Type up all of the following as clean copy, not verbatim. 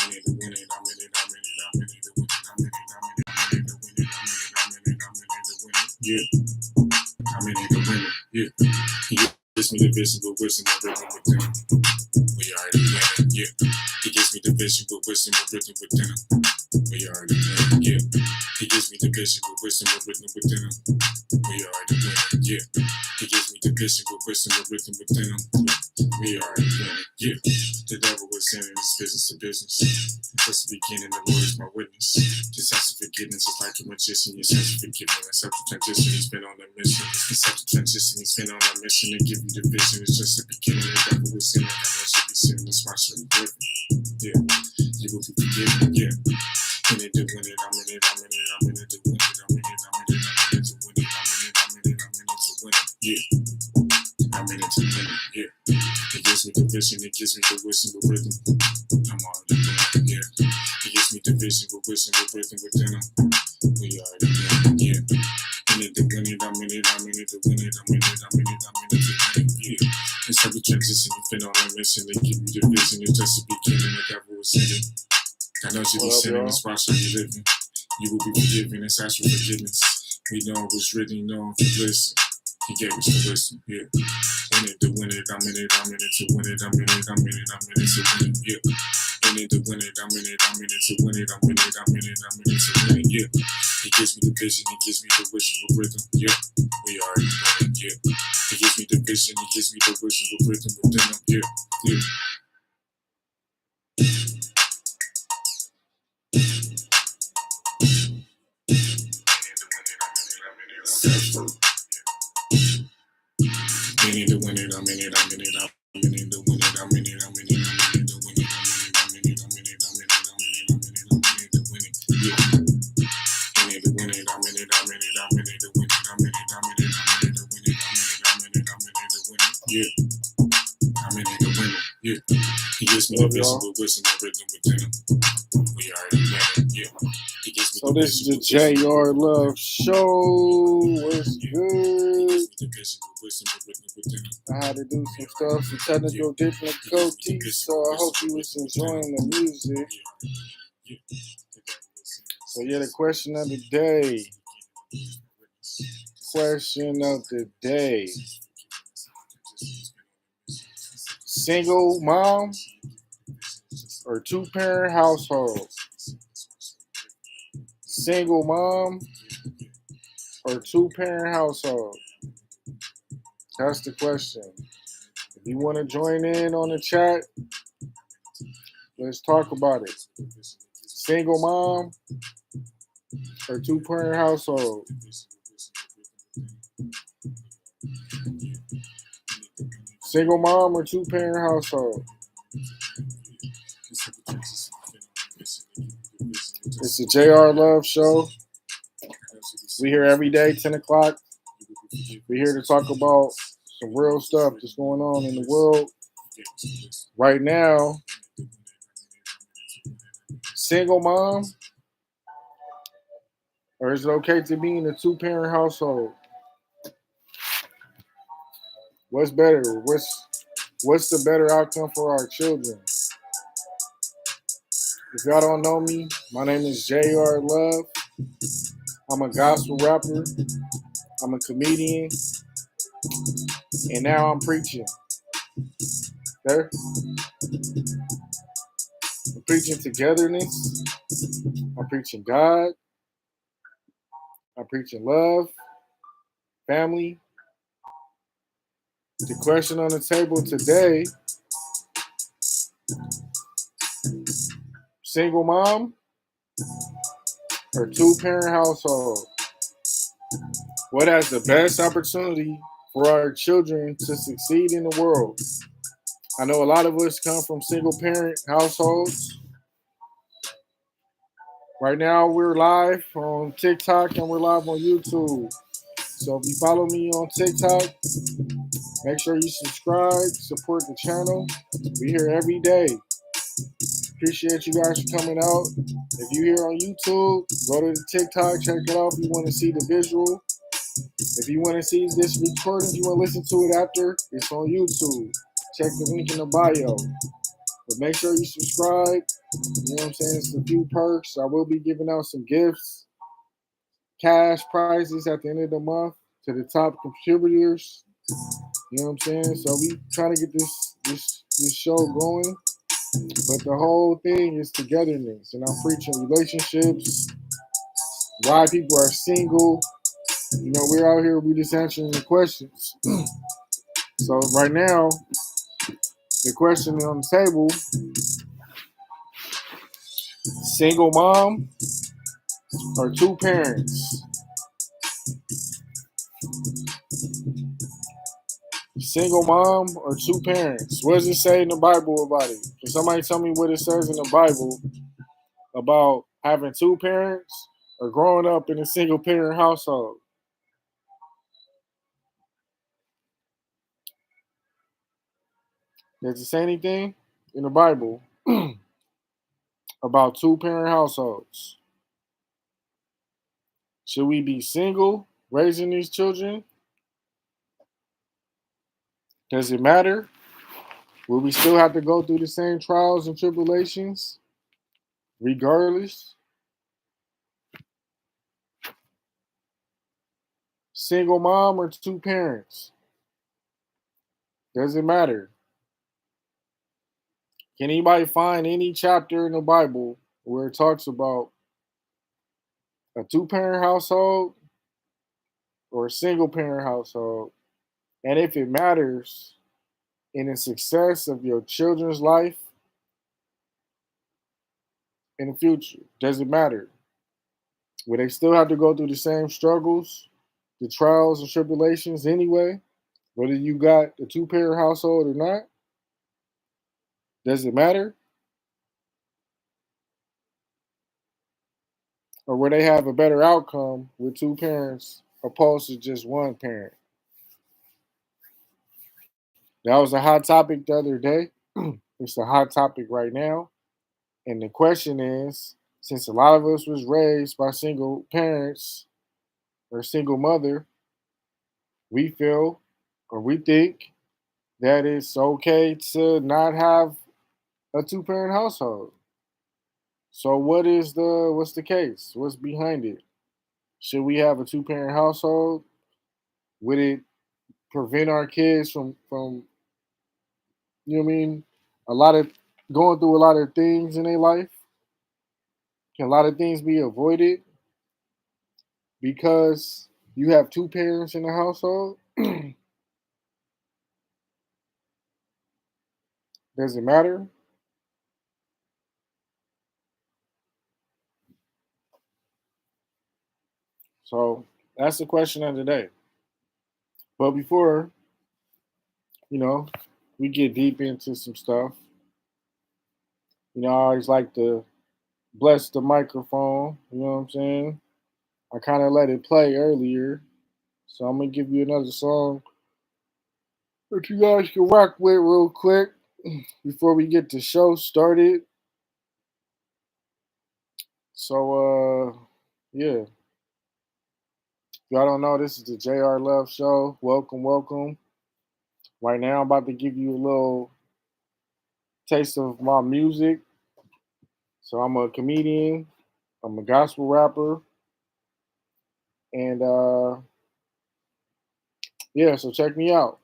Yeah, I'm in it to win it. Yeah, he gives me the vision with wisdom and rhythm within him. We already winning. Yeah, he gives me the vision with wisdom and rhythm within him. We already winning. Yeah, he gives me the vision with wisdom and rhythm within him. We already winning. Yeah, he gives me the vision with wisdom and rhythm within him. We already winning. Yeah, the devil was in his business to business. Just the beginning, the Lord is my witness. Just ask for forgiveness, it's like a magician. You search for forgiveness, accept the transition. He's been on a mission. Accept the transition, he's been on a mission to give you the vision. It's just the beginning, the devil was in it. I know should be sitting and watching the living. Yeah, you will be forgiven. Yeah, in it to win it. I'm in it. I'm in it. I'm in it to win it. I'm in it. I'm in it. I'm in it to win it. I'm in it. I'm in it. I'm in it to win it. Yeah, I'm in it to win it. Yeah, it gives me the vision. It gives me the wisdom, the rhythm. I'm already winning. Yeah, it gives me the vision, the wisdom, the rhythm within him. We already winning. Yeah, in it to win it. I'm in it. I'm in it to win it. I'm in it. I'm in it. I'm in it to win it. Yeah, it's every transition. You've been on a mission. They give you the vision. It's just the beginning. The devil was in it. I know you be sinning, that's why should be living. You will be forgiven, it's ask for forgiveness. We know it was written, you know if you listen. He gave us the wisdom, yeah. In it to win it, I'm in it, I'm in it to win it, I'm in it, I'm in it, I'm in it to win it, yeah. In it to win it, I'm in it, I'm in it to win it, I'm in it, I'm in it, I'm in it to win it, yeah. He gives me the vision, he gives me the wisdom, the rhythm, yeah. We already know it, yeah. He gives me the vision, he gives me the wisdom, the rhythm within him, yeah, yeah. I'm in it to win it, I'm in it, I'm in it, I'm in it to win it, I'm in it, I'm in it, I'm in it to win it, I'm in it, I'm in it, I'm in it, I'm in it, I'm in it, I'm in it to win it, yeah. I'm in it to win it, I'm in it, I'm in it, I'm in it to win it, I'm in it, I'm in it, I'm in it to win it, I'm in it, I'm in it, I'm in it to win it, yeah. I'm in it to win it, yeah. He gives me the vision with wisdom and rhythm within him. We already winning, yeah. He gives me so this is the JR Love Show. What's good? I had to do some stuff, some technical difficulties, so I hope you was enjoying the music. So yeah, the question of the day. Question of the day. Single mom or two-parent household? Single mom or two-parent household? That's the question. If you want to join in on the chat, let's talk about it. Single mom or two-parent household? Single mom or two-parent household? It's the JR Love Show. We here every day, 10 o'clock. We're here to talk about some real stuff that's going on in the world right now. Single mom, or is it okay to be in a two-parent household? What's better? What's the better outcome for our children? If y'all don't know me, my name is JR Love. I'm a gospel rapper. I'm a comedian. And now I'm preaching. There. I'm preaching togetherness. I'm preaching God. I'm preaching love, family. The question on the table today, single mom or two-parent household? What has the best opportunity for our children to succeed in the world? I know a lot of us come from single-parent households. Right now, we're live on TikTok and we're live on YouTube. So if you follow me on TikTok, make sure you subscribe, support the channel. We're here every day. Appreciate you guys for coming out. If you're here on YouTube, go to the TikTok, check it out if you want to see the visual. If you want to see this recording, if you want to listen to it after, it's on YouTube. Check the link in the bio. But make sure you subscribe. You know what I'm saying? It's a few perks. I will be giving out some gifts, cash prizes at the end of the month to the top contributors. You know what I'm saying? So we trying to get this show going. But the whole thing is togetherness. And I'm preaching relationships, why people are single. You know, we're out here, we just answering the questions. So right now, the question on the table, single mom or two parents? Single mom or two parents? What does it say in the Bible about it? Can somebody tell me what it says in the Bible about having two parents or growing up in a single parent household? Does it say anything in the Bible about two parent households? Should we be single raising these children? Does it matter? Will we still have to go through the same trials and tribulations regardless? Single mom or two parents? Does it matter? Can anybody find any chapter in the Bible where it talks about a two parent household or a single parent household? And if it matters in the success of your children's life in the future, does it matter? Will they still have to go through the same struggles, the trials and tribulations anyway, whether you got a two parent household or not? Does it matter? Or will they have a better outcome with two parents opposed to just one parent? That was a hot topic the other day. It's a hot topic right now. And the question is, since a lot of us was raised by single parents or single mother, we feel or we think that it's okay to not have a two parent household. So what's the case? What's behind it? Should we have a two parent household? Would it prevent our kids from you know what I mean? A lot of going through a lot of things in their life. Can a lot of things be avoided because you have two parents in the household? Does it matter? So that's the question of the day. But before, you know, we get deep into some stuff, I always like to bless the microphone, you know what I'm saying? I kind of let it play earlier. So I'm going to give you another song that you guys can rock with real quick before we get the show started. So, yeah. If y'all don't know, this is the JR Love Show. Welcome, welcome. Right now, I'm about to give you a little taste of my music. So, I'm a comedian, I'm a gospel rapper, and yeah, so check me out.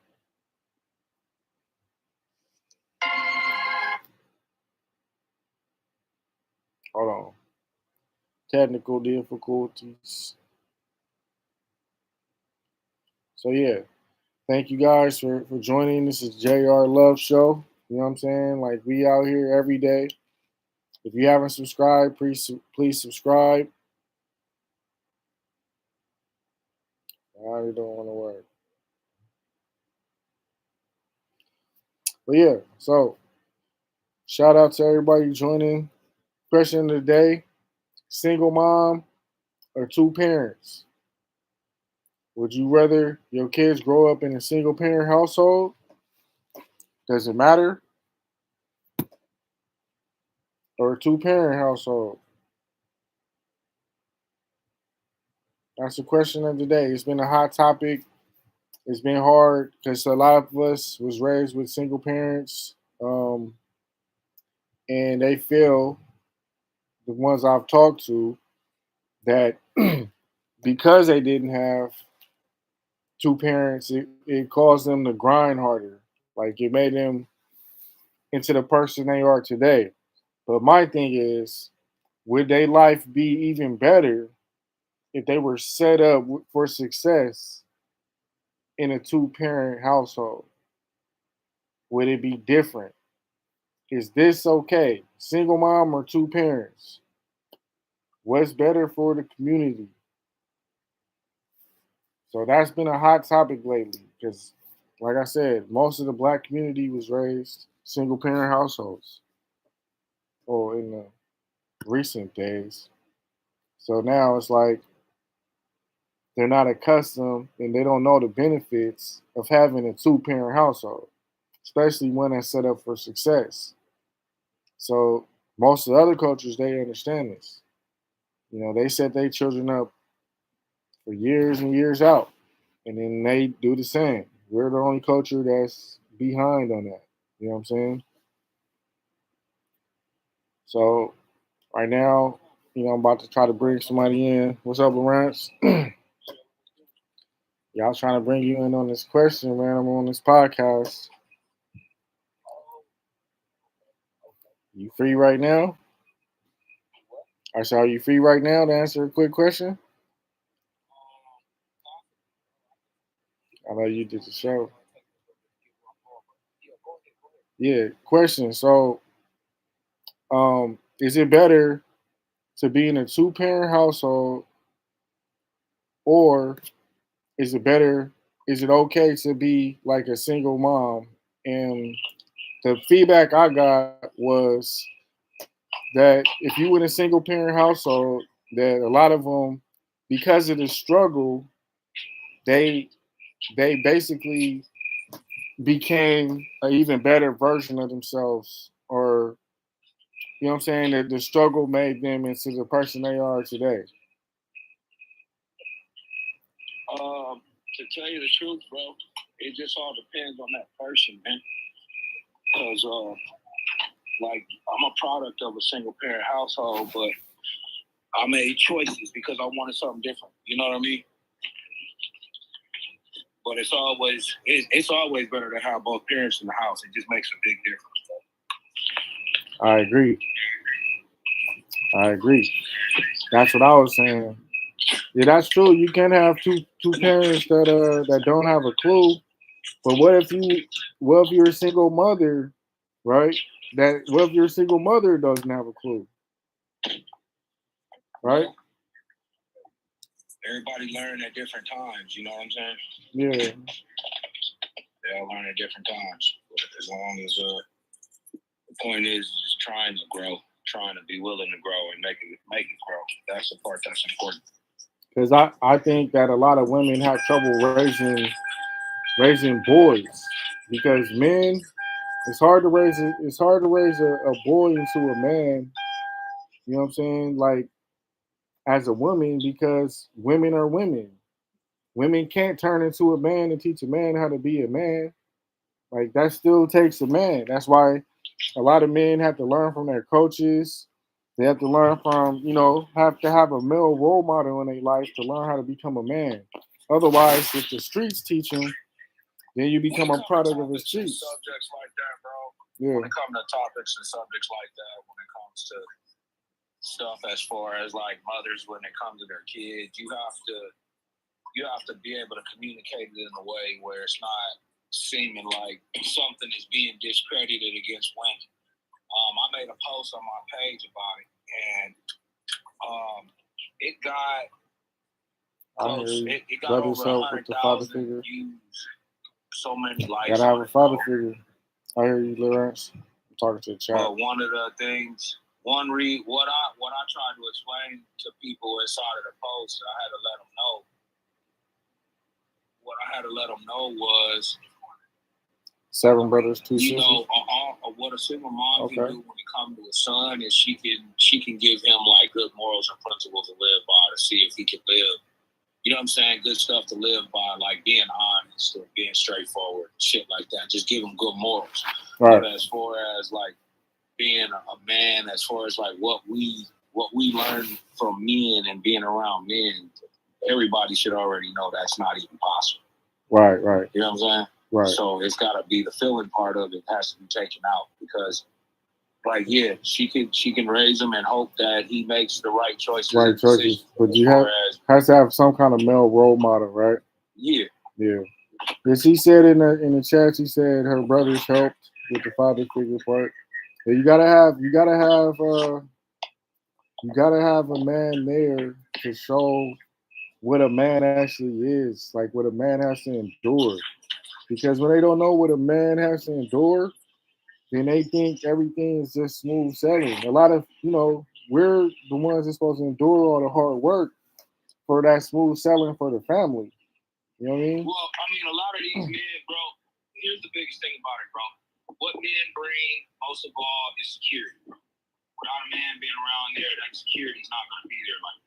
Hold on. Technical difficulties. So, yeah, thank you guys for joining. This is JR Love Show. You know what I'm saying? Like, we out here every day. If you haven't subscribed, please subscribe. I don't want to work. But yeah, so shout out to everybody joining. Question of the day: single mom or two parents? Would you rather your kids grow up in a single parent household? Does it matter? Or a two parent household? That's the question of the day. It's been a hot topic. It's been hard because a lot of us was raised with single parents. and they feel, the ones I've talked to, that because they didn't have two parents, it caused them to grind harder. Like it made them into the person they are today. But my thing is, would their life be even better if they were set up for success in a two-parent household? Would it be different? Is this okay? Single mom or two parents? What's better for the community? So that's been a hot topic lately because, like I said, most of the black community was raised single parent households or in the recent days. So now it's like they're not accustomed and they don't know the benefits of having a two parent household, especially one that's set up for success. So most of the other cultures, they understand this. They set their children up for years and years out, and then they do the same. We're the only culture that's behind on that. You know what I'm saying? So right now, I'm about to try to bring somebody in. What's up, Lawrence? Y'all trying to bring you in on this question, man. I'm on this podcast. You free right now? I said, are you free right now to answer a quick question? I know you did the show. Yeah, question. So, is it better to be in a two-parent household, or is it better? Is it okay to be like a single mom? And the feedback I got was that if you in a single-parent household, that a lot of them, because of the struggle, they basically became an even better version of themselves, or what I'm saying, that the struggle made them into the person they are today. To tell you the truth, bro, it just all depends on that person, man. Because, like, I'm a product of a single parent household, but I made choices because I wanted something different. You know what I mean? But it's always better to have both parents in the house. It just makes a big difference, bro. I agree. That's what I was saying. Yeah, that's true. You can have two parents that don't have a clue. But what if you're a single mother, right? What if your single mother doesn't have a clue, right? Well, everybody learn at different times. You know what I'm saying? Yeah. They all learn at different times. But as long as the point is just trying to grow, trying to be willing to grow and make it grow. That's the part that's important. Because I think that a lot of women have trouble raising boys, because men, it's hard to raise a boy into a man. You know what I'm saying? Like, as a woman, because women are women. Women can't turn into a man and teach a man how to be a man. Like, that still takes a man. That's why a lot of men have to learn from their coaches. They have to learn from, have to have a male role model in their life to learn how to become a man. Otherwise, if the streets teach them, then you become a product of the streets. Subjects like that, bro. Yeah. When it comes to topics and subjects like that, when it comes to stuff as far as like mothers, when it comes to their kids, you have to be able to communicate it in a way where it's not seeming like something is being discredited against women. I made a post on my page about it, and it got close. It got over 100,000 views. So many likes. Gotta have a father figure. I hear you, Lawrence. I'm talking to the chat. But one of the things, what I tried to explain to people inside of the post, I had to let them know. What I had to let them know was 7 brothers, 2 sisters. What a single mom can do when it comes to a son is she can give him like good morals and principles to live by, to see if he can live. You know what I'm saying? Good stuff to live by, like being honest or being straightforward, shit like that. Just give him good morals. Right. But as far as like being being a man, as far as like what we learn from men and being around men, everybody should already know that's not even possible. Right. You know what I'm saying? Right. So it's got to be the feeling part of it has to be taken out, because, like, yeah, she can raise him and hope that he makes the right choices. Right choices, but you has to have some kind of male role model, right? Yeah. Yeah, she said in the chat, she said her brothers helped with the father figure part. But you gotta have a man there to show what a man actually is, like what a man has to endure. Because when they don't know what a man has to endure, then they think everything is just smooth sailing. A lot of, we're the ones that's supposed to endure all the hard work for that smooth sailing for the family. You know what I mean? Well, I mean, a lot of these men, bro, here's the biggest thing about it, bro. What men bring, most of all, is security, bro. Without a man being around there, that security's not going to be there. Like,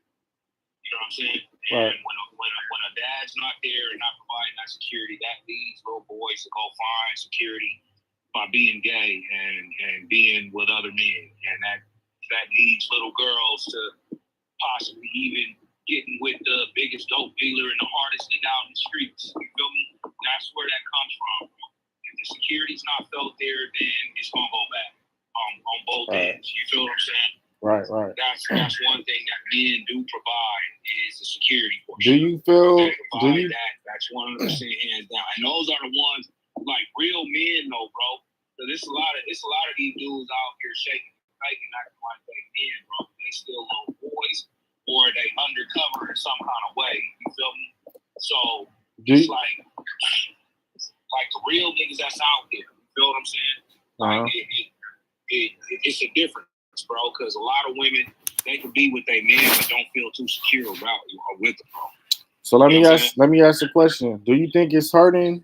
you know what I'm saying? And Right. when a dad's not there and not providing that security, that leads little boys to go find security by being gay and being with other men. And that leads little girls to possibly even getting with the biggest dope dealer and the hardest nigga out in the streets. You feel me? That's where that comes from. If the security's not felt there, then it's gonna go back on both ends. You feel what I'm saying? Right. That's one thing that men do provide is the security portion. Do you feel? That's 100% hands down. And those are the ones like real men, though, bro. So it's a lot of these dudes out here shaking, acting like they men, bro. They still little boys, or they undercover in some kind of way. You feel me? So it's like the real niggas that's out there. You feel what I'm saying? Like it's a difference, bro. Because a lot of women, they can be with their man but don't feel too secure about you or with them, bro. So let me ask a question. Do you think it's hurting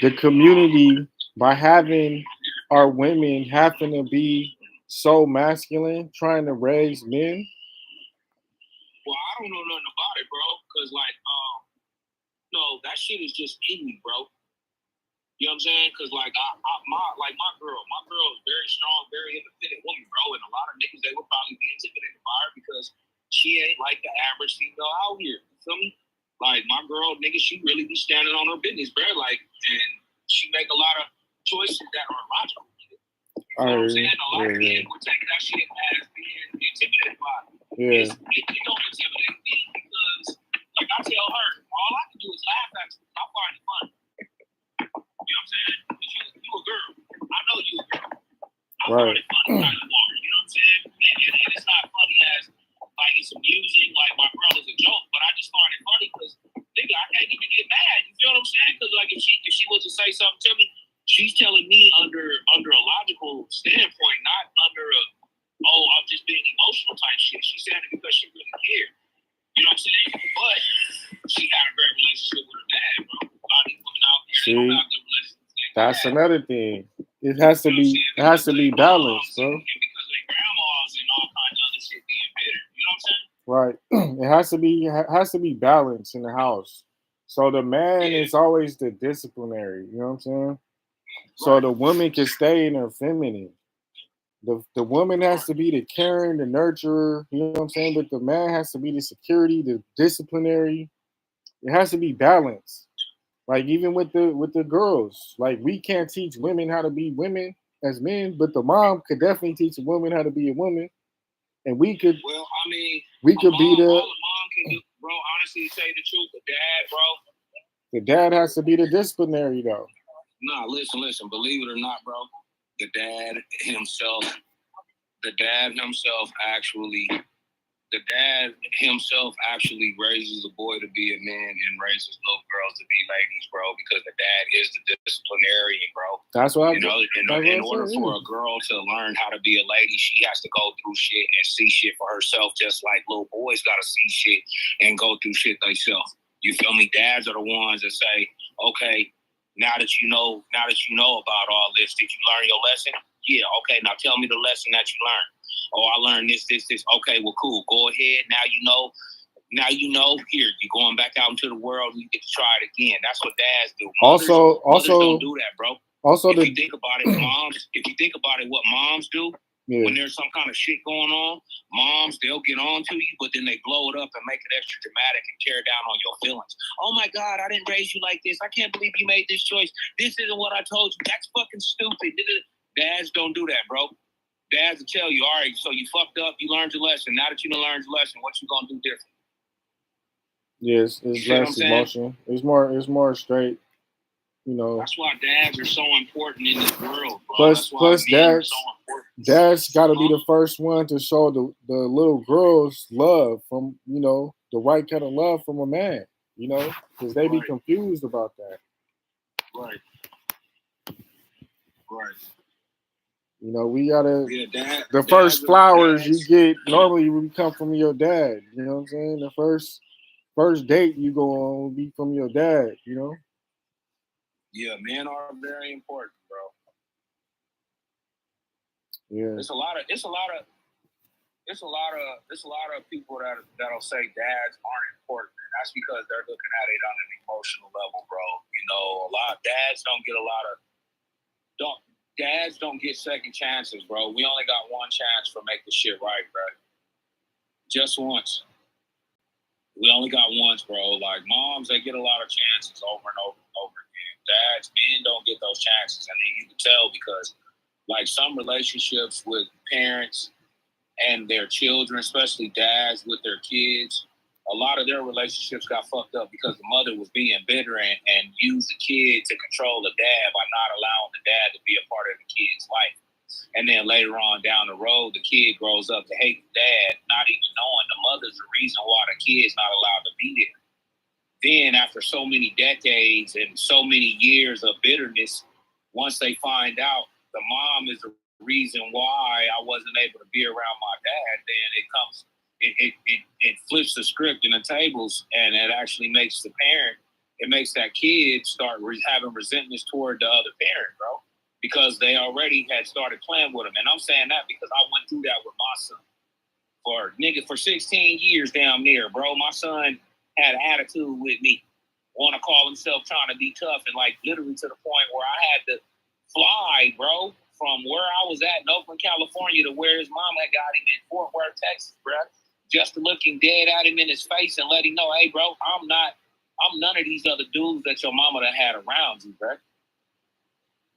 the community by having our women having to be so masculine, trying to raise men? Well, I don't know nothing about it, bro. Because no, that shit is just in me, bro. You know what I'm saying? Because my girl is very strong, very independent woman, bro. And a lot of niggas, they would probably be intimidated by her because she ain't like the average female out here. You feel me? Like my girl, nigga, she really be standing on her business, bro. Like, and she make a lot of choices that are logical. You know what I'm saying? A lot of men would take that shit as being intimidated by it. Yeah. It don't intimidate me because, like I tell her, all I can do is laugh at you. I find it funny. You know what I'm saying? You a girl. I know you a girl. I find it funny how you are. You know what I'm saying? And it's not funny as like it's amusing, like my girl is a joke, but I just find it funny because nigga, I can't even get mad. You feel what I'm saying? Because like if she was to say something to me, she's telling me under a logical standpoint, not under a I'm just being emotional type shit. She's saying it because she really cared. You know what I'm saying? But she had a great relationship with her dad, bro. A lot of these women out here, they don't have good relationships. That's another thing. It has to be balanced, bro. And because their grandmas and all kinds of other shit being bitter. You know what I'm saying? Right. It has to be balanced in the house. So the man is always the disciplinary, you know what I'm saying? So the woman can stay in her feminine. The woman has to be the caring, the nurturer, you know what I'm saying? But the man has to be the security, the disciplinary. It has to be balanced. Like even with the girls, like we can't teach women how to be women as men, but the mom could definitely teach a woman how to be a woman, and we could. Well, I mean, we could be the. All the mom can do, bro. Honestly, to tell you the truth, the dad, bro. The dad has to be the disciplinary, though. Nah, listen. Believe it or not, bro, the dad himself actually raises a boy to be a man and raises little girls to be ladies, bro, because the dad is the disciplinarian, bro. That's what in order for a girl to learn how to be a lady, she has to go through shit and see shit for herself, just like little boys gotta see shit and go through shit themselves. You feel me? Dads are the ones that say, okay, now that you know about all this, did you learn your lesson? Yeah, okay, now tell me the lesson that you learned. Oh, I learned this. Okay, well, cool. Go ahead. Now you know. Here, you're going back out into the world. You get to try it again. That's what dads do. Mothers don't do that, bro. Also, if you think about it, what moms do, Yeah. When there's some kind of shit going on, moms, they'll get on to you, but then they blow it up and make it extra dramatic and tear down on your feelings. Oh my God, I didn't raise you like this. I can't believe you made this choice. This isn't what I told you. That's fucking stupid. Dads don't do that, bro. Dads will tell you, all right, so you fucked up, you learned your lesson. Now that you learned your lesson, what you gonna do different? Yes, it's less emotion. It's more straight. You know, that's why dads are so important in this world, bro. Plus dads got to be the first one to show the little girls love from, you know, the right kind of love from a man, you know, because they be confused about that. Right. You know, we gotta. Yeah, the first flowers you get normally will come from your dad. You know what I'm saying? The first date you go on will be from your dad. You know. Yeah, men are very important, bro. Yeah. It's a lot of people that'll say dads aren't important, and that's because they're looking at it on an emotional level, bro. You know, a lot of dads don't get second chances, bro. We only got one chance for make the shit right, bro. Just once. We only got once, bro. Like moms, they get a lot of chances over and over and over again. Dads, men don't get those chances, and you can tell because, like, some relationships with parents and their children, especially dads with their kids, a lot of their relationships got fucked up because the mother was being bitter and used the kid to control the dad by not allowing the dad to be a part of the kid's life. And then later on down the road, the kid grows up to hate the dad, not even knowing the mother's the reason why the kid's not allowed to be there. Then after so many decades and so many years of bitterness, once they find out the mom is the reason why I wasn't able to be around my dad, then it flips the script and the tables, and it actually makes the parent, it makes that kid start having resentments toward the other parent, bro, because they already had started playing with him. And I'm saying that because I went through that with my son. For 16 years down there, bro, my son had an attitude with me, want to call himself trying to be tough, and like literally to the point where I had to fly, bro, from where I was at in Oakland, California to where his mom had got him in Fort Worth, Texas, bro, just to look him dead at him in his face and let him know, hey, bro, I'm none of these other dudes that your mama done had around you, bro.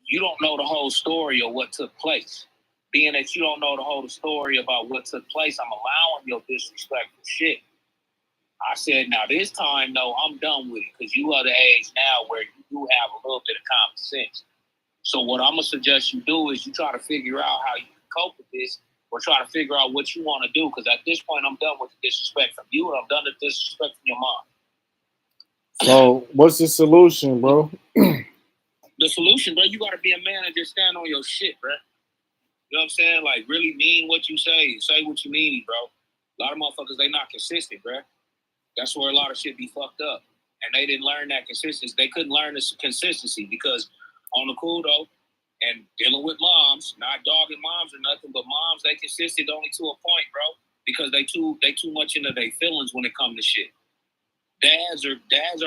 You don't know the whole story of what took place. Being that you don't know the whole story about what took place, I'm allowing your disrespectful shit. I said, now this time, no, I'm done with it because you are the age now where you do have a little bit of common sense. So what I'm going to suggest you do is you try to figure out how you can cope with this, or try to figure out what you want to do, because at this point, I'm done with the disrespect from you, and I'm done with the disrespect from your mom. So what's the solution, bro? The solution, bro, you got to be a man and just stand on your shit, bro. You know what I'm saying? Like, really mean what you say what you mean, bro. A lot of motherfuckers, they not consistent, bro. That's where a lot of shit be fucked up. And they didn't learn that consistency. They couldn't learn this consistency because on the cool, though, and dealing with moms, not dogging moms or nothing, but moms, they consistent only to a point, bro, because they too much into their feelings when it comes to shit. Dads are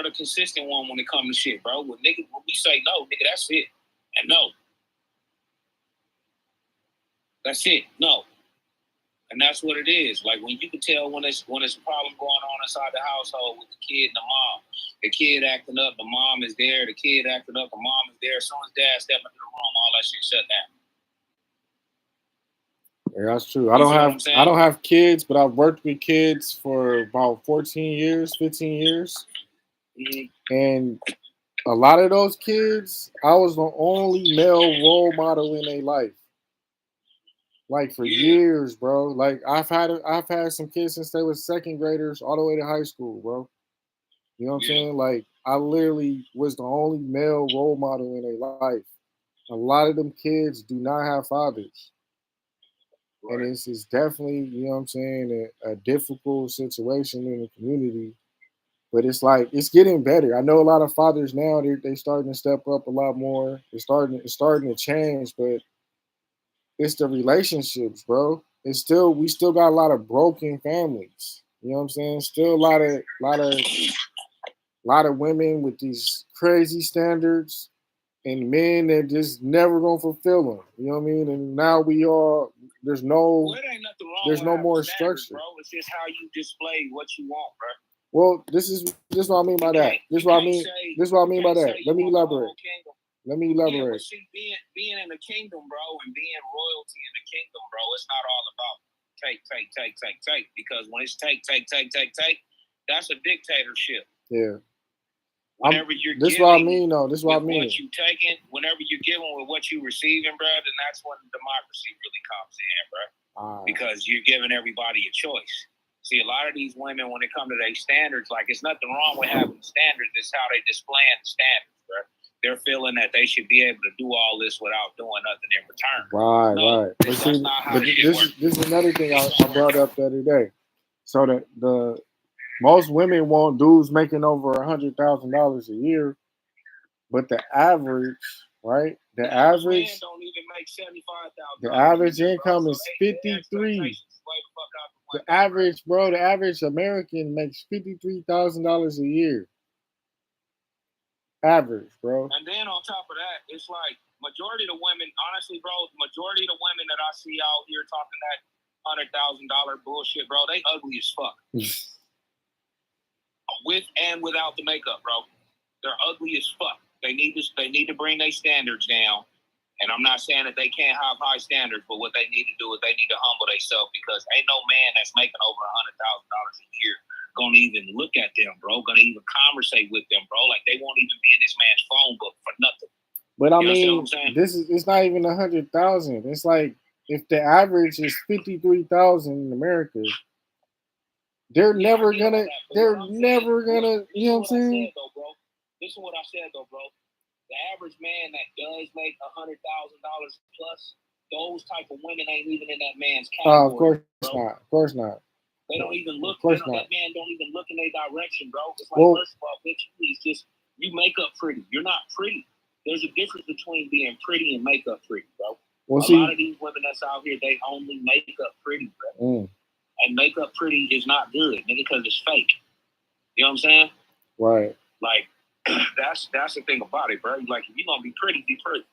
the consistent one when it comes to shit, bro. When we say no, nigga, that's it. And no. That's it. No. And that's what it is. Like when you can tell when it's a problem going on inside the household with the kid and the mom. The kid acting up, the mom is there. The kid acting up, the mom is there. As soon as dad step into the room, all that shit shut down. Yeah, that's true. I don't have kids, but I've worked with kids for about 14 years, 15 years. Mm-hmm. And a lot of those kids, I was the only male role model in their life. Like for years, bro. Like I've had some kids since they were second graders all the way to high school, bro. You know what I'm saying? Like I literally was the only male role model in their life. A lot of them kids do not have fathers. Right. And it's definitely, you know what I'm saying, a difficult situation in the community. But it's like it's getting better. I know a lot of fathers now, they starting to step up a lot more. It's starting to change, but it's the relationships, bro. We still got a lot of broken families. You know what I'm saying? Still a lot of women with these crazy standards. and men that just never gonna fulfill them. You know what I mean? And now there's no Well, it ain't nothing wrong there's with no having more standards, structure. bro. It's just how you display what you want, bro. Well, this is what I mean by that. This is what I mean. This is what I mean by that. Let me elaborate. Let me Yeah, but elaborate. see, being in the kingdom, bro, and being royalty in the kingdom, bro, it's not all about take. Because when it's take, that's a dictatorship. Yeah. Whenever you're This is giving what I mean, though. This is what I with mean. what you taking, whenever you're giving with what you receiving, bro, then that's when democracy really comes in, bro. Because you're giving everybody a choice. See, a lot of these women, when it comes to their standards, like, it's nothing wrong with having standards. It's how they displaying the standards, bro. They're feeling that they should be able to do all this without doing nothing in return. Right. But see, this is another thing I brought up the other day. So that the most women want dudes making over $100,000 a year, but the average, right? The average man don't even make $75,000. The average income is 53. The average American makes $53,000 a year. Average, bro. And then on top of that, it's like majority of the women, honestly, bro, majority of the women that I see out here talking that $100,000 bullshit, bro, they ugly as fuck. With and without the makeup, bro. They're ugly as fuck. They need to bring their standards down. And I'm not saying that they can't have high standards, but what they need to do is they need to humble themselves, because ain't no man that's making over $100,000 a year gonna even look at them, bro. Gonna even conversate with them, bro. Like, they won't even be in this man's phone book for nothing. But I mean, it's not even 100,000. It's like, if the average is 53,000 in America, they're never gonna. You know what I'm saying? This is what I said, though, bro. The average man that does make $100,000 plus, those type of women ain't even in that man's category. Of course not. They don't even look. That man don't even look in their direction, bro. It's like, first of all, bitch, please just, you make up pretty. You're not pretty. There's a difference between being pretty and make up pretty, bro. A lot of these women that's out here, they only make up pretty, bro. And make up pretty is not good, nigga, because it's fake. You know what I'm saying? Right. Like, that's the thing about it, bro. Like, if you're gonna be pretty, be pretty.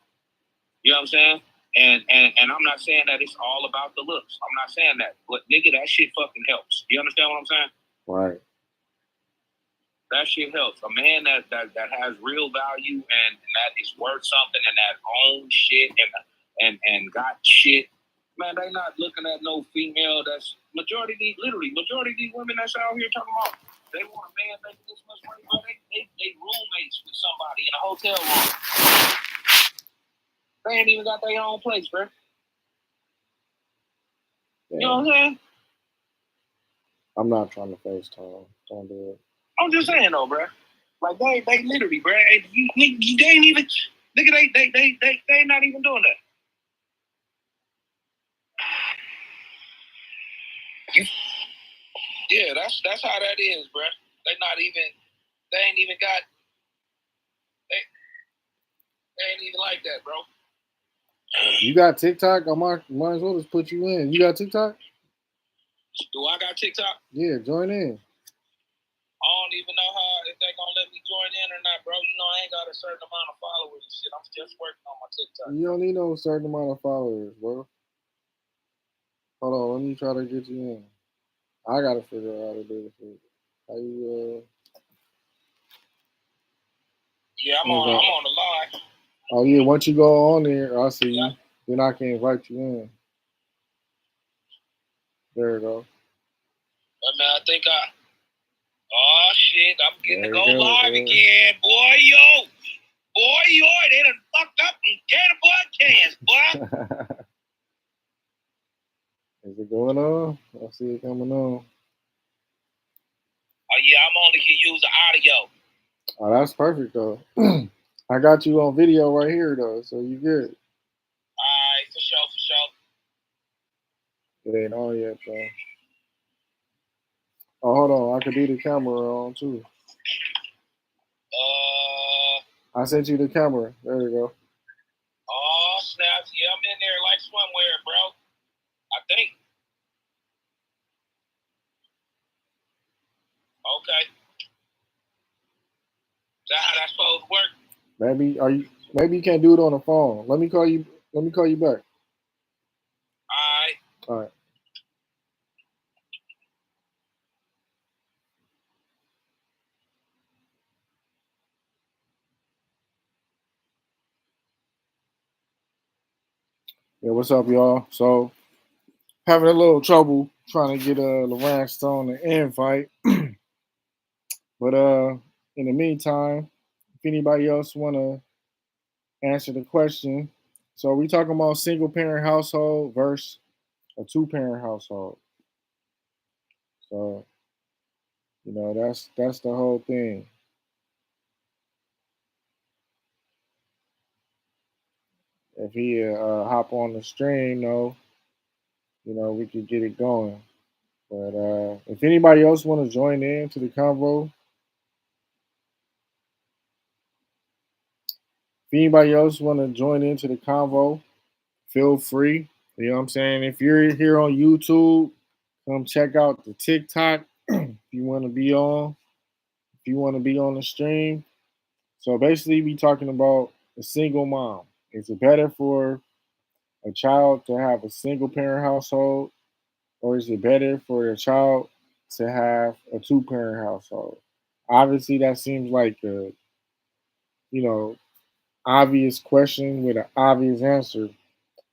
You know what I'm saying? And I'm not saying that it's all about the looks. I'm not saying that. But nigga, that shit fucking helps. You understand what I'm saying? Right. That shit helps. A man that has real value and that is worth something and that owns shit and got shit. Man, they not looking at no female that's majority of these women that's out here talking about they want a man making this much money, bro. They roommates with somebody in a hotel room. They ain't even got their own place, bro. Yeah. You know what I'm saying? I'm not trying to FaceTime. Don't do it. I'm just saying though, bro. Like, they literally, bro. They ain't even, nigga. They not even doing that. Yeah, that's how that is, bro. They ain't even got. They ain't even like that, bro. You got TikTok? I might as well just put you in. You got TikTok? Do I got TikTok? Yeah, join in. I don't even know if they gonna let me join in or not, bro. You know, I ain't got a certain amount of followers and shit. I'm just working on my TikTok. You don't need no certain amount of followers, bro. Hold on, let me try to get you in. I gotta figure out how to do this. How you Yeah, I'm on the line. Oh yeah, once you go on there, I'll see you. Then I can invite you in. There you go. But man, I think oh shit, I'm getting to go live again, boy, yo. They done fucked up and get a boy cans, boy. Is it going on? I see it coming on. Oh yeah, I'm only can use the audio. Oh, that's perfect though. I got you on video right here though, so you good. Alright, for sure. It ain't on yet though. Oh, hold on, I could do the camera on too. I sent you the camera. There you go. Oh snaps! Yeah, I'm in there like swimwear, bro. I think. Okay. Is that how that's supposed to work? Maybe are you? Maybe you can't do it on the phone. Let me call you. Let me call you back. I All right. Yeah, what's up, y'all? So having a little trouble trying to get Loran Stone to invite, but in the meantime, if anybody else want to answer the question, so we talking about single parent household versus a two parent household. So that's the whole thing. If he hop on the stream, though, we could get it going. But if anybody else want to join in to the convo, if anybody else want to join into the convo, feel free. You know what I'm saying? If you're here on YouTube, come check out the TikTok if you want to be on. If you want to be on the stream. So basically, we talking about a single mom. Is it better for a child to have a single parent household, or is it better for a child to have a two parent household? Obviously, that seems like a you know obvious question with an obvious answer.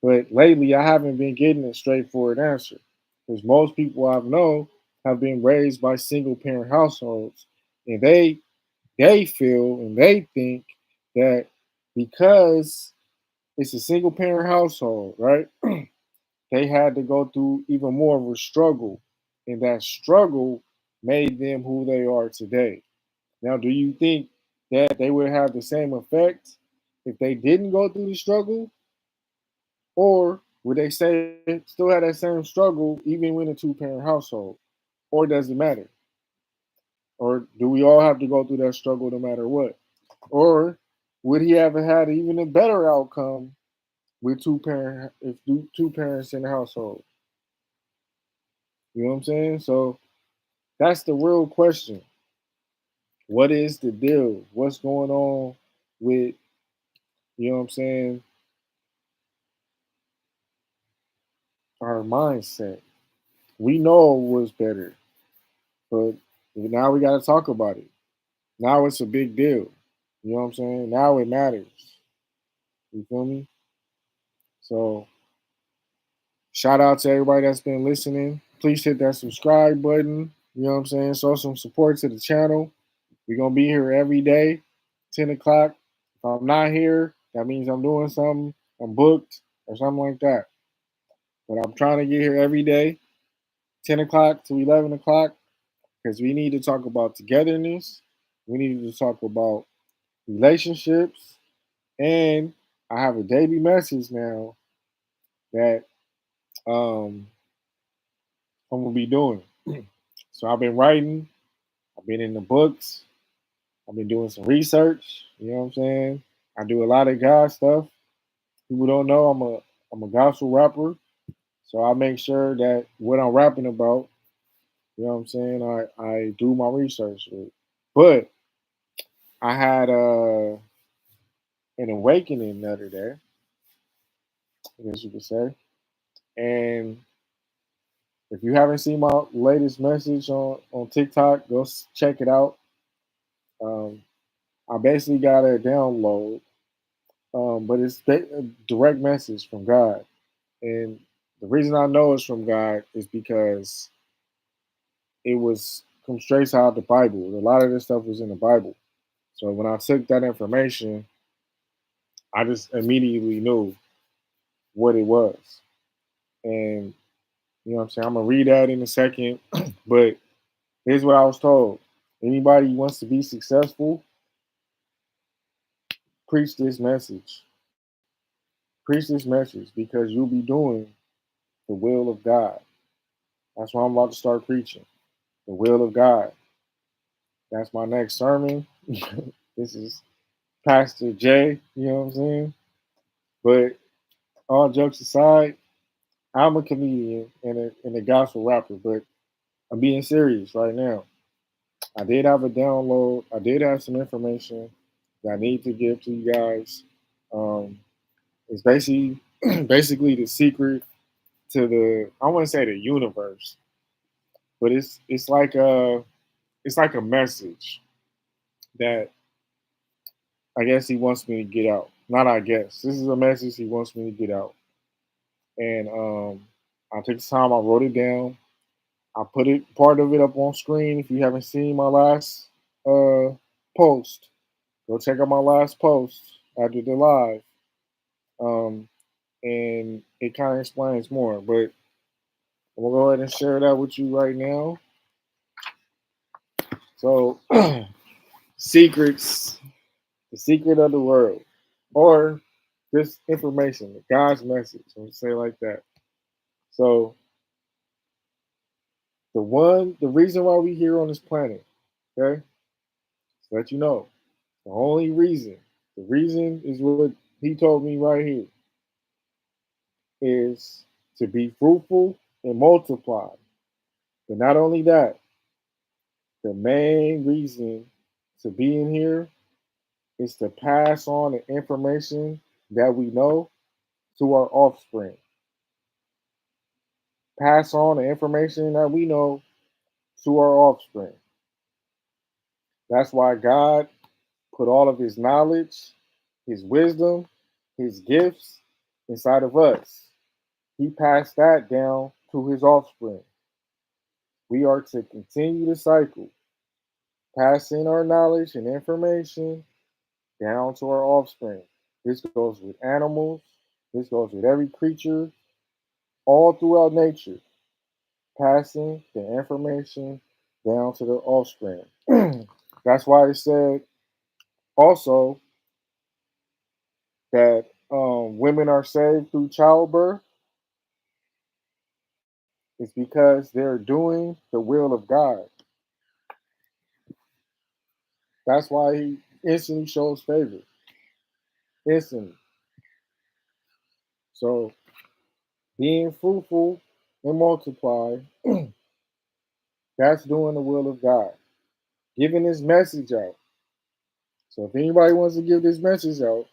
But lately, I haven't been getting a straightforward answer because most people I've known have been raised by single parent households, and they feel and they think that because it's a single parent household, right? They had to go through even more of a struggle, and that struggle made them who they are today. Now, do you think that they would have the same effect if they didn't go through the struggle, or would they say still have that same struggle even in a two parent household? Or does it matter? Or do we all have to go through that struggle no matter what? Or would he have had even a better outcome with two parents in the household? You know what I'm saying? So that's the real question. What is the deal? What's going on with what I'm saying, our mindset? We know it was better, but now we gotta talk about it. Now it's a big deal. You know what I'm saying? Now it matters. You feel me? So shout out to everybody that's been listening. Please hit that subscribe button. You know what I'm saying? Show some support to the channel. We're gonna be here every day, 10 o'clock. If I'm not here, that means I'm doing something, I'm booked, or something like that. But I'm trying to get here every day, 10 o'clock to 11 o'clock, because we need to talk about togetherness. We need to talk about relationships. And I have a daily message now that um, I'm gonna be doing. So I've been writing, I've been in the books, I've been doing some research. You know what I'm saying? I do a lot of God stuff. People don't know I'm a gospel rapper, so I make sure that what I'm rapping about, you know what I'm saying, I do my research with. But I had an awakening the other day, I guess you could say. And if you haven't seen my latest message on TikTok, go check it out. Um, I basically got a download, but it's a direct message from God. And the reason I know it's from God is because it was come straight out of the Bible. A lot of this stuff was in the Bible. So when I took that information, I just immediately knew what it was. And you know what I'm saying? I'm gonna read that in a second. But here's what I was told. Anybody who wants to be successful, preach this message. Preach this message because you'll be doing the will of God. That's why I'm about to start preaching. The will of God. That's my next sermon. This is Pastor Jay, you know what I'm saying? But all jokes aside, I'm a comedian and a gospel rapper, but I'm being serious right now. I did have a download. I did have some information that I need to give to you guys. It's basically the secret to the, I want to say the universe, but it's like a message that I guess he wants me to get out. Not I guess. This is a message he wants me to get out. And I took the time, I wrote it down. I put it part of it up on screen. If you haven't seen my last uh post, go check out my last post after the live. Um and it kind of explains more. But I'm gonna go ahead and share that with you right now. So secrets, the secret of the world. Or this information, God's message. I'm gonna say it like that. So the reason why we here on this planet, okay? To let you know, the only reason, the reason is what he told me right here, is to be fruitful and multiply. But not only that, the main reason to being here is to pass on the information that we know to our offspring. Pass on the information that we know to our offspring. That's why God put all of his knowledge, his wisdom, his gifts inside of us. He passed that down to his offspring. We are to continue the cycle, passing our knowledge and information down to our offspring. This goes with animals, this goes with every creature, all throughout nature, passing the information down to their offspring. That's why it said also that women are saved through childbirth. It's because they're doing the will of God. That's why he instantly shows favor. Instantly. So being fruitful and multiply, that's doing the will of God. Giving this message out. So if anybody wants to give this message out,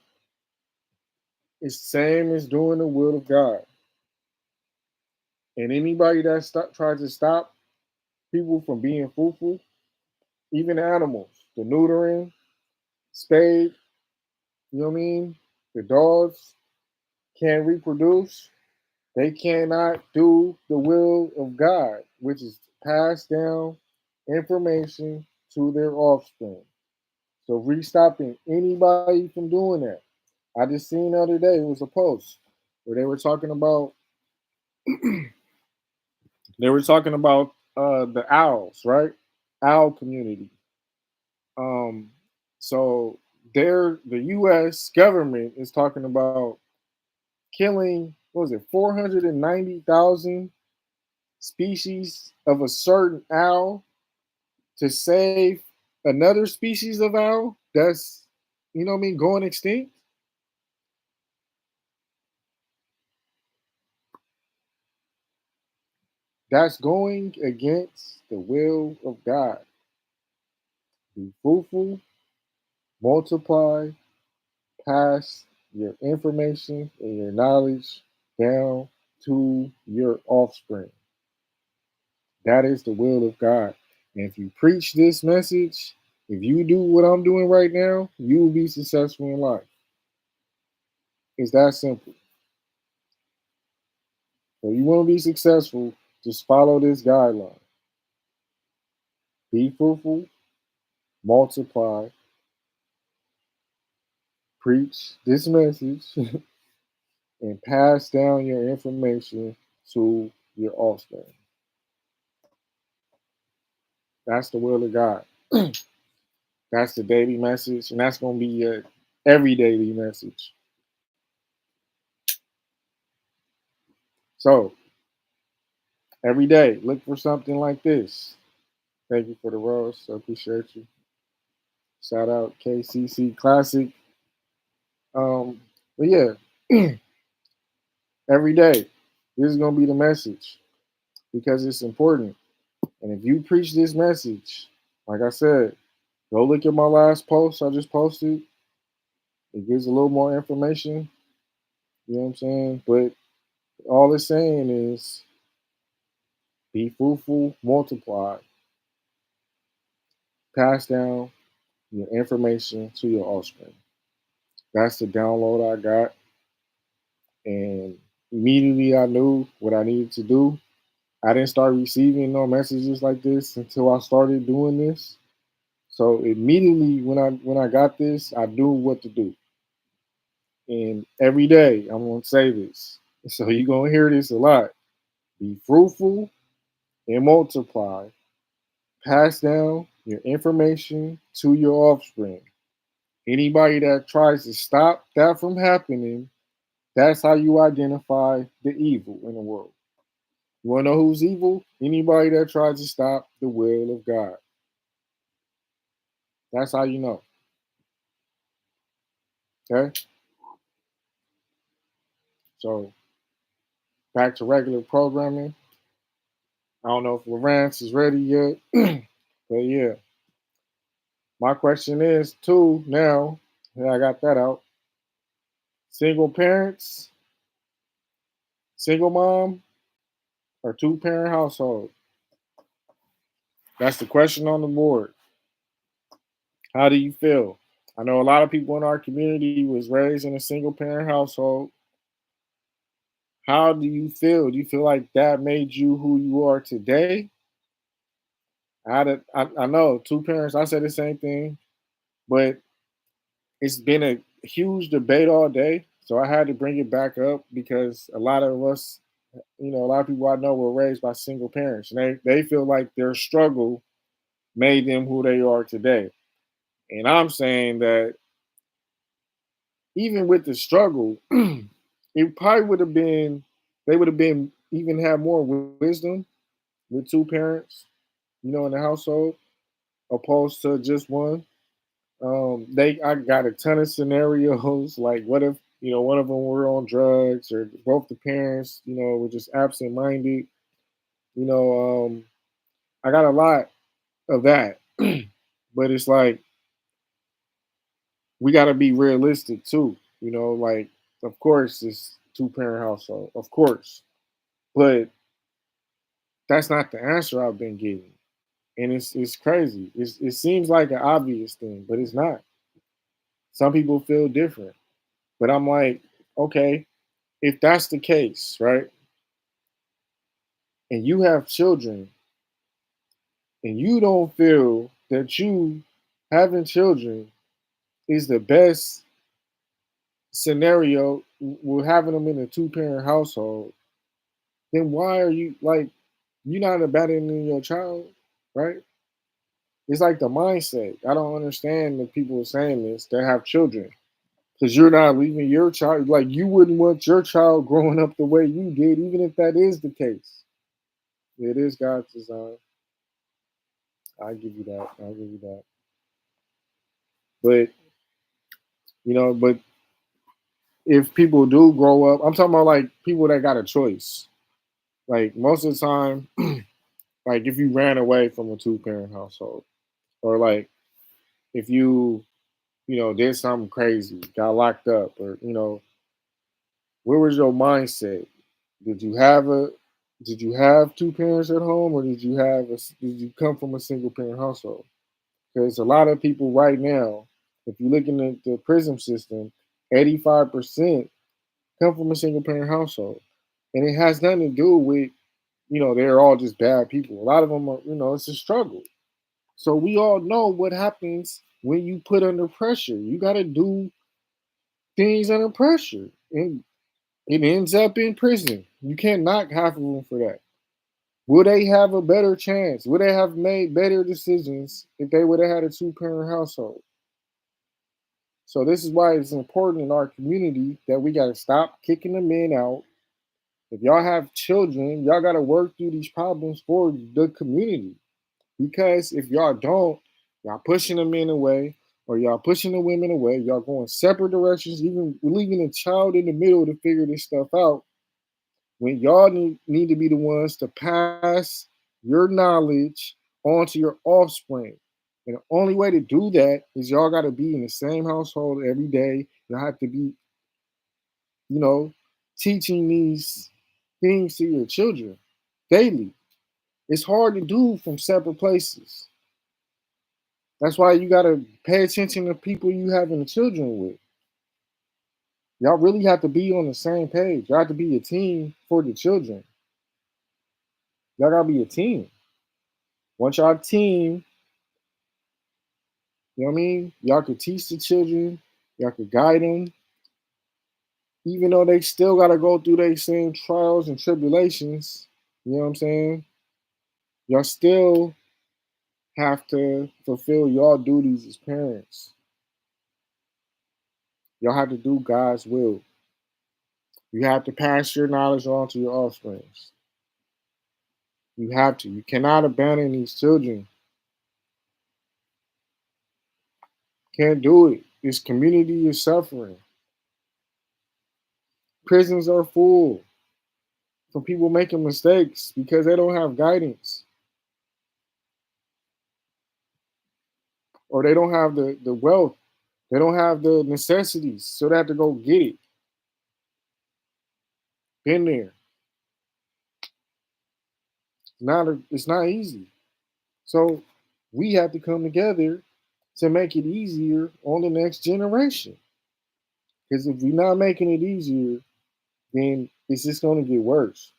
it's the same as doing the will of God. And anybody that tries to stop people from being fruitful, even animals, the neutering, spade, you know what I mean? The dogs can't reproduce. They cannot do the will of God, which is to pass down information to their offspring. So if we stopping anybody from doing that. I just seen the other day it was a post where they were talking about the owls, right? Owl community. Um, so the U.S. government is talking about killing, what was it, 490,000 species of a certain owl to save another species of owl that's, you know what I mean, going extinct. That's going against the will of God. Be fruitful, multiply, pass your information and your knowledge down to your offspring. That is the will of God. And if you preach this message, if you do what I'm doing right now, you will be successful in life. It's that simple. So you want to be successful, just follow this guideline. Be fruitful, multiply, preach this message, and pass down your information to your offspring. That's the will of God. That's the daily message, and that's going to be your every daily message. So every day, look for something like this. Thank you for the rose. I appreciate you. Shout out KCC Classic. But yeah, every day, this is going to be the message because it's important. And if you preach this message, like I said, go look at my last post I just posted. It gives a little more information. You know what I'm saying? But all it's saying is be fruitful, multiply, pass down your information to your offspring. That's the download I got. And immediately I knew what I needed to do. I didn't start receiving no messages like this until I started doing this. So immediately when I got this, I knew what to do. And every day I'm gonna say this. So you're gonna hear this a lot. Be fruitful and multiply. Pass down your information to your offspring. Anybody that tries to stop that from happening, that's how you identify the evil in the world. You wanna know who's evil? Anybody that tries to stop the will of God. That's how you know. Okay? So back to regular programming. I don't know if Lawrence is ready yet. But yeah. My question is too now, yeah, I got that out. Single parents, single mom, or two parent household? That's the question on the board. How do you feel? I know a lot of people in our community was raised in a single parent household. How do you feel? Do you feel like that made you who you are today? I know two parents. I said the same thing, but it's been a huge debate all day. So I had to bring it back up because a lot of us, a lot of people I know were raised by single parents, and they feel like their struggle made them who they are today. And I'm saying that even with the struggle, it probably would have been they would have been even had more wisdom with two parents, in the household, opposed to just one. I got a ton of scenarios like what if one of them were on drugs or both the parents were just absent minded. You know, I got a lot of that, but it's like we got to be realistic too. Like of course it's two parent household, of course, but that's not the answer I've been getting, and it's crazy. It seems like an obvious thing, but it's not. Some people feel different, but I'm like, okay, if that's the case, right, and you have children, and you don't feel that you having children is the best scenario with having them in a two parent household, then why are you like you're not abandoning your child, right? It's like the mindset. I don't understand the people saying this that have children because you're not leaving your child. Like you wouldn't want your child growing up the way you did, even if that is the case. It is God's design. I give you that. I give you that. But but if people do grow up, I'm talking about like people that got a choice. Like most of the time, like if you ran away from a two parent household, or like if you did something crazy, got locked up, or where was your mindset? Did you have a did you have two parents at home, or did you come from a single parent household? Because a lot of people right now, if you look in the prison system, 85% come from a single parent household, and it has nothing to do with they're all just bad people. A lot of them are it's a struggle. So we all know what happens when you put under pressure. You got to do things under pressure, and it ends up in prison. You can't knock half of them for that. Would they have a better chance? Would they have made better decisions if they would have had a two parent household? So this is why it's important in our community that we got to stop kicking the men out. If y'all have children, y'all got to work through these problems for the community. Because if y'all don't, y'all pushing the men away or y'all pushing the women away, y'all going separate directions, even leaving a child in the middle to figure this stuff out. When y'all need to be the ones to pass your knowledge on to your offspring. And the only way to do that is y'all got to be in the same household every day. Y'all have to be, you know, teaching these things to your children daily. It's hard to do from separate places. That's why you got to pay attention to people you having the children with. Y'all really have to be on the same page. Y'all have to be a team for the children. Y'all got to be a team. Once y'all team, you know what I mean? Y'all could teach the children. Y'all could guide them. Even though they still got to go through their same trials and tribulations, you know what I'm saying? Y'all still have to fulfill your duties as parents. Y'all have to do God's will. You have to pass your knowledge on to your offspring. You have to. You cannot abandon these children. Can't do it. This community is suffering. Prisons are full from people making mistakes because they don't have guidance or they don't have the wealth. They don't have the necessities, so they have to go get it. Been there. It's not easy. So we have to come together to make it easier on the next generation. Because if we're not making it easier, then it's just going to get worse.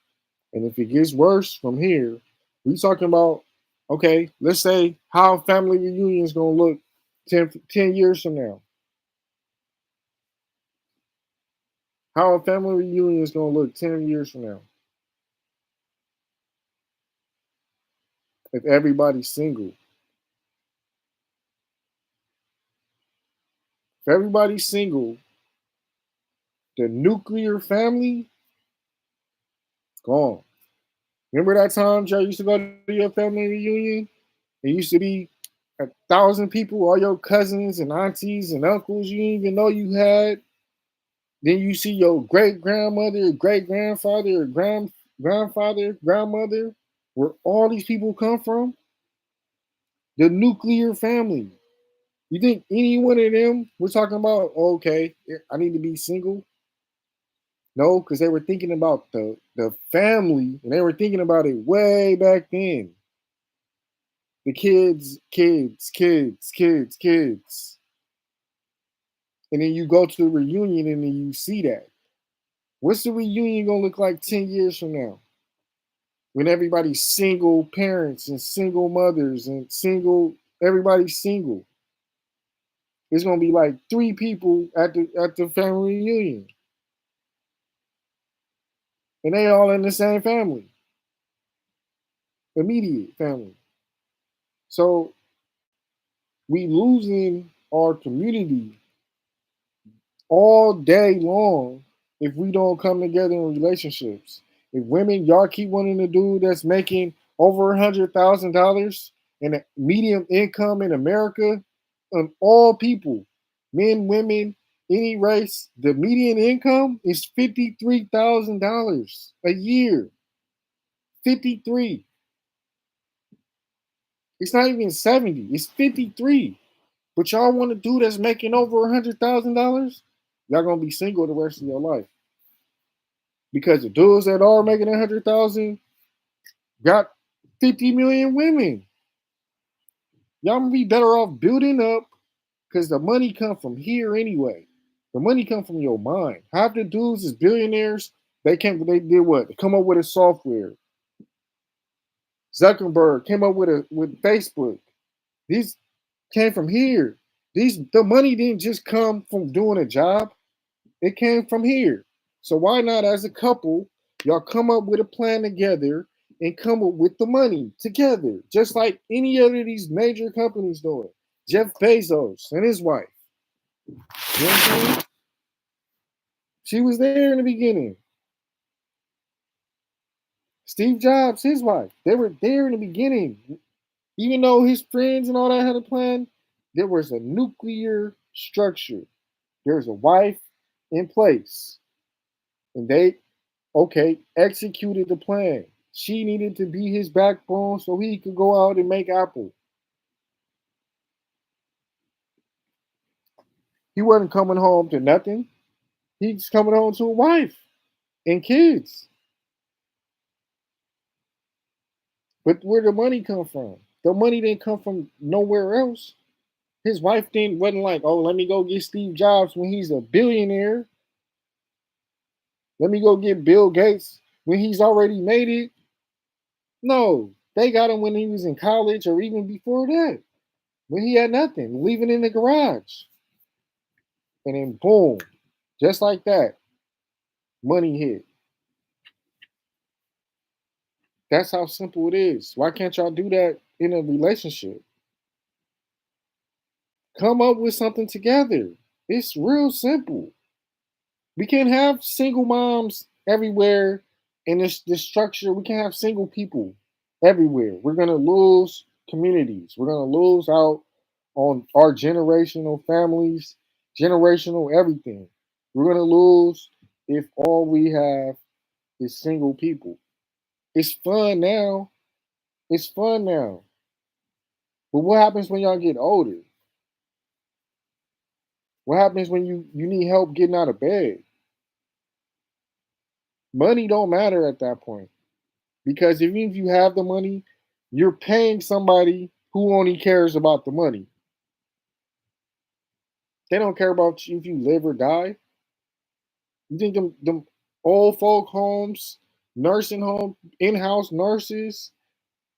And if it gets worse from here, we talking about, okay, let's say how family reunion is going to look 10 years from now. How a family reunion is going to look 10 years from now. If everybody's single. If everybody's single, the nuclear family, gone. Remember that time y'all used to go to your family reunion? It used to be 1,000 people, all your cousins and aunties and uncles you didn't even know you had. Then you see your great grandmother, great grandfather, grandfather, grandmother, where all these people come from. The nuclear family. You think any one of them we're talking about, okay, I need to be single? No, because they were thinking about the family and they were thinking about it way back then. The kids, kids, kids, kids, kids. And then you go to the reunion and then you see that. What's the reunion gonna look like 10 years from now? When everybody's single parents and single mothers and everybody's single. It's gonna be like 3 people at the family reunion. And they all in the same family, immediate family. So we losing our community all day long if we don't come together in relationships. If women, y'all keep wanting a dude that's making over $100,000 and a medium income in America, on all people, men, women, any race, the median income is $53,000 a year. 53. It's not even 70. It's 53. But y'all want a dude that's making over $100,000? Y'all gonna be single the rest of your life. Because the dudes that are making 100,000 got 50 million women. Y'all gonna be better off building up because the money come from here anyway. The money come from your mind. Half the dudes is billionaires. They did what? They come up with a software. Zuckerberg came up with Facebook. These came from here. The money didn't just come from doing a job. It came from here. So why not, as a couple, y'all come up with a plan together and come up with the money together, just like any other of these major companies doing. Jeff Bezos and his wife. You know what I'm saying? She was there in the beginning. Steve Jobs, his wife, they were there in the beginning. Even though his friends and all that had a plan, there was a nuclear structure. There's a wife in place. And they executed the plan. She needed to be his backbone so he could go out and make Apple. He wasn't coming home to nothing. He's coming home to a wife and kids. But where the money come from? The money didn't come from nowhere else. His wife didn't wasn't like, oh, let me go get Steve Jobs when he's a billionaire. Let me go get Bill Gates when he's already made it. No, they got him when he was in college or even before that, when he had nothing, leaving in the garage. And then boom, just like that, money hit. That's how simple it is. Why can't y'all do that in a relationship? Come up with something together. It's real simple. We can't have single moms everywhere in this structure. We can't have single people everywhere. We're gonna lose communities. We're gonna lose out on our generational families, generational everything. We're gonna lose if all we have is single people. It's fun now. It's fun now. But what happens when y'all get older? What happens when you need help getting out of bed? Money don't matter at that point. Because even if you have the money, you're paying somebody who only cares about the money. They don't care about you if you live or die. You think them old folk homes, nursing home, in-house nurses,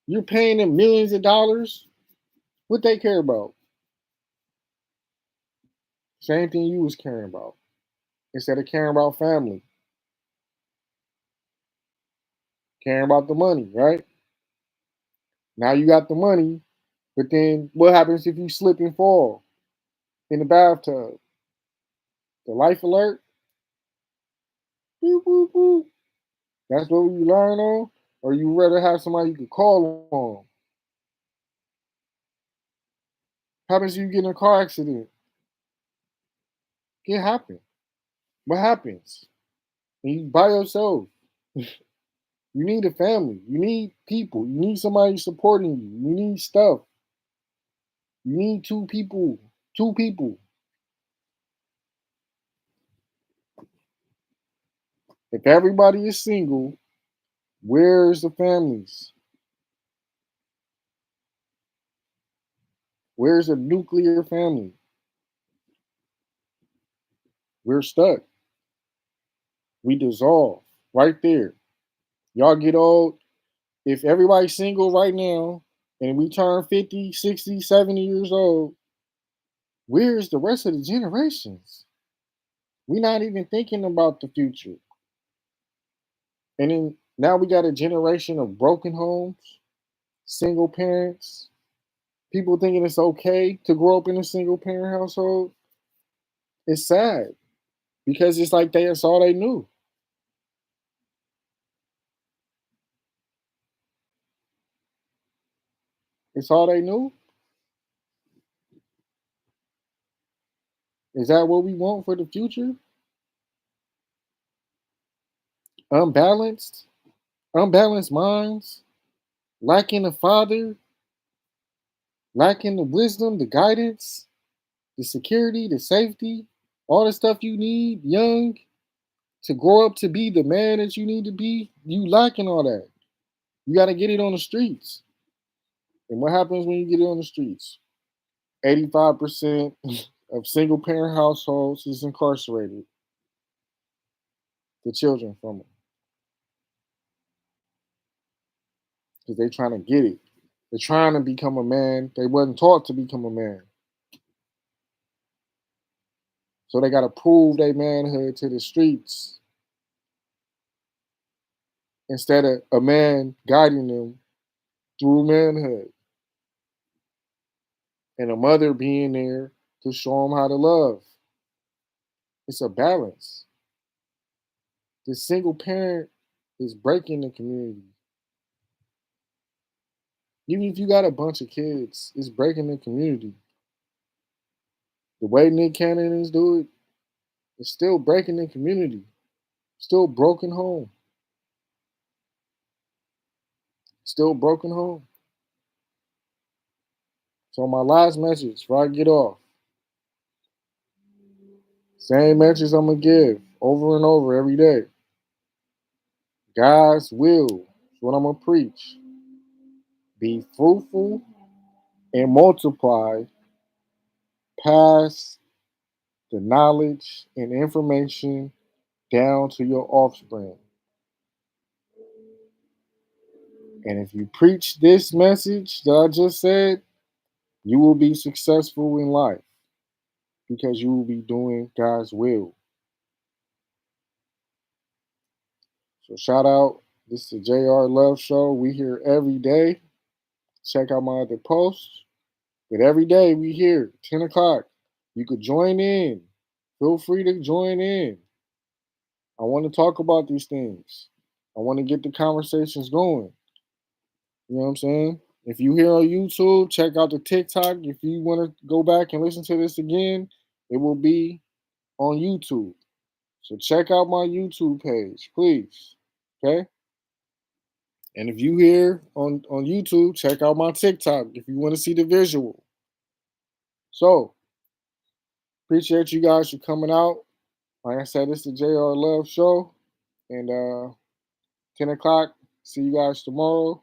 you're paying them millions of dollars? What they care about? Same thing you was caring about. Instead of caring about family, caring about the money, right? Now you got the money, but then what happens if you slip and fall in the bathtub? The life alert? Boop, boop, boop. That's what you learn on? Or you rather have somebody you can call on? Happens you get in a car accident. It happen. What happens? And you by yourself. You need a family. You need people. You need somebody supporting you. You need stuff. You need two people. Two people. If everybody is single, where's the families? Where's a nuclear family? We're stuck. We dissolve right there. Y'all get old. If everybody's single right now and we turn 50, 60, 70 years old, where's the rest of the generations? We're not even thinking about the future. And then now we got a generation of broken homes, single parents, people thinking it's okay to grow up in a single parent household. It's sad because it's like that's all they knew. It's all they knew. Is that what we want for the future? Unbalanced, unbalanced minds, lacking a father, lacking the wisdom, the guidance, the security, the safety, all the stuff you need young to grow up to be the man that you need to be. You lacking all that. You got to get it on the streets. And what happens when you get it on the streets? 85% of single parent households is incarcerated. The children from it because they're trying to get it. They're trying to become a man. They wasn't taught to become a man. So they got to prove their manhood to the streets instead of a man guiding them through manhood and a mother being there to show them how to love. It's a balance. The single parent is breaking the community. Even if you got a bunch of kids, it's breaking the community. The way Nick Cannon is doing it, it's still breaking the community. Still broken home. Still broken home. So my last message before I get off. Same message I'm going to give over and over every day. God's will is what I'm going to preach. Be fruitful and multiply past the knowledge and information down to your offspring. And if you preach this message that I just said, you will be successful in life because you will be doing God's will. So shout out. This is the JR Love Show. We here every day. Check out my other posts. But every day we here, 10 o'clock. You could join in. Feel free to join in. I want to talk about these things. I want to get the conversations going. You know what I'm saying? If you here on YouTube, check out the TikTok. If you want to go back and listen to this again, it will be on YouTube. So check out my YouTube page, please. Okay? And if you here on YouTube, check out my TikTok if you want to see the visual. So appreciate you guys for coming out. Like I said, this is the JR Love Show. And 10 o'clock. See you guys tomorrow.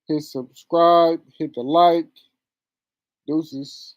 Hit subscribe, hit the like. Deuces.